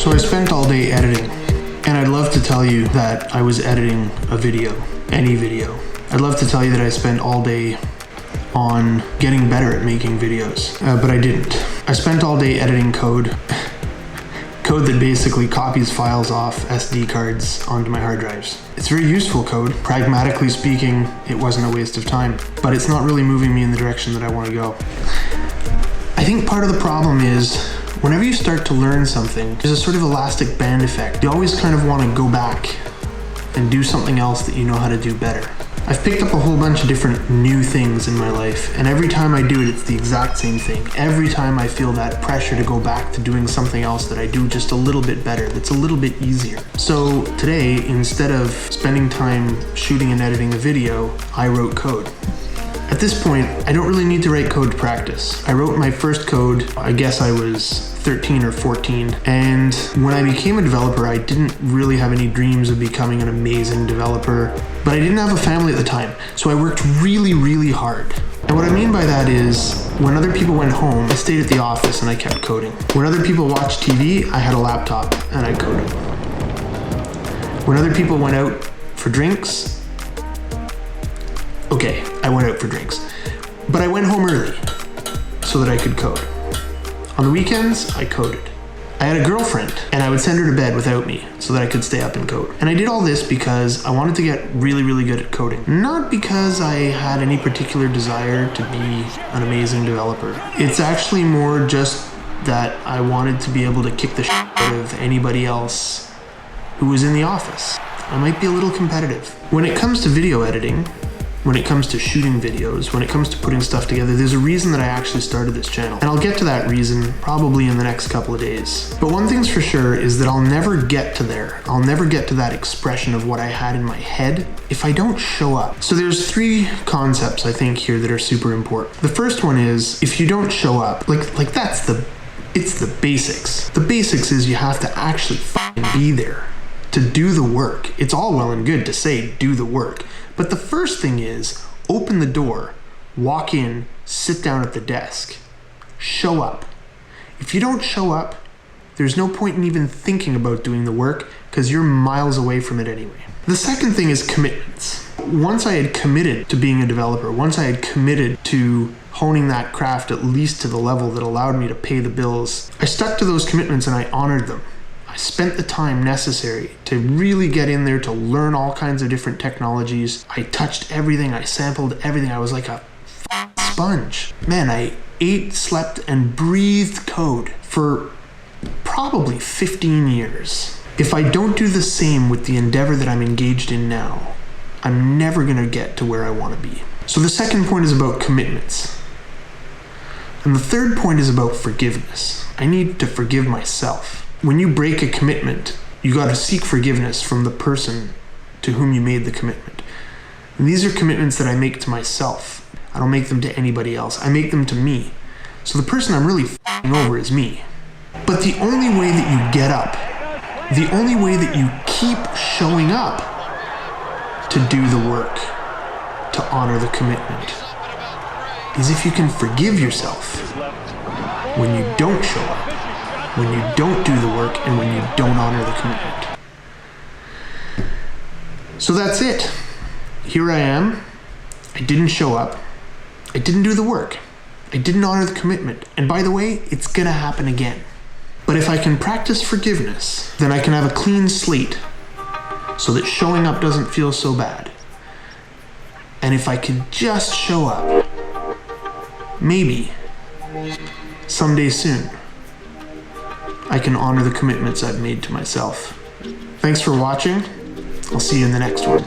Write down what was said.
So I spent all day editing, and I'd love to tell you that I was editing a video, any video. I'd love to tell you that I spent all day on getting better at making videos, but I didn't. I spent all day editing code that basically copies files off SD cards onto my hard drives. It's very useful code. Pragmatically speaking, it wasn't a waste of time, but it's not really moving me in the direction that I want to go. I think part of the problem is whenever you start to learn something, there's a sort of elastic band effect. You always kind of want to go back and do something else that you know how to do better. I've picked up a whole bunch of different new things in my life, and every time I do it, it's the exact same thing. Every time I feel that pressure to go back to doing something else that I do just a little bit better, that's a little bit easier. So today, instead of spending time shooting and editing a video, I wrote code. At this point, I don't really need to write code to practice. I wrote my first code, I guess I was 13 or 14, and when I became a developer, I didn't really have any dreams of becoming an amazing developer, but I didn't have a family at the time, so I worked really, really hard. And what I mean by that is, when other people went home, I stayed at the office and I kept coding. When other people watched TV, I had a laptop and I coded. When other people went out for drinks, okay, I went out for drinks, but I went home early so that I could code. On the weekends, I coded. I had a girlfriend, and I would send her to bed without me so that I could stay up and code. And I did all this because I wanted to get really, really good at coding. Not because I had any particular desire to be an amazing developer. It's actually more just that I wanted to be able to kick the shit out of anybody else who was in the office. I might be a little competitive. When it comes to video editing, when it comes to shooting videos, when it comes to putting stuff together, there's a reason that I actually started this channel. And I'll get to that reason probably in the next couple of days. But one thing's for sure is that I'll never get to there. I'll never get to that expression of what I had in my head if I don't show up. So there's three concepts I think here that are super important. The first one is if you don't show up, like that's it's the basics. The basics is you have to actually be there to do the work. It's all well and good to say do the work. But the first thing is open the door, walk in, sit down at the desk, show up. If you don't show up, there's no point in even thinking about doing the work because you're miles away from it anyway. The second thing is commitments. Once I had committed to being a developer, once I had committed to honing that craft at least to the level that allowed me to pay the bills, I stuck to those commitments and I honored them. I spent the time necessary to really get in there to learn all kinds of different technologies. I touched everything, I sampled everything. I was like a sponge. Man, I ate, slept, and breathed code for probably 15 years. If I don't do the same with the endeavor that I'm engaged in now, I'm never gonna get to where I wanna be. So the second point is about commitments. And the third point is about forgiveness. I need to forgive myself. When you break a commitment, you got to seek forgiveness from the person to whom you made the commitment. And these are commitments that I make to myself. I don't make them to anybody else. I make them to me. So the person I'm really f***ing over is me. But the only way that you get up, the only way that you keep showing up to do the work, to honor the commitment, is if you can forgive yourself when you don't show up, when you don't do the work, and when you don't honor the commitment. So that's it. Here I am. I didn't show up. I didn't do the work. I didn't honor the commitment. And by the way, it's gonna happen again. But if I can practice forgiveness, then I can have a clean slate so that showing up doesn't feel so bad. And if I can just show up, maybe someday soon, I can honor the commitments I've made to myself. Thanks for watching. I'll see you in the next one.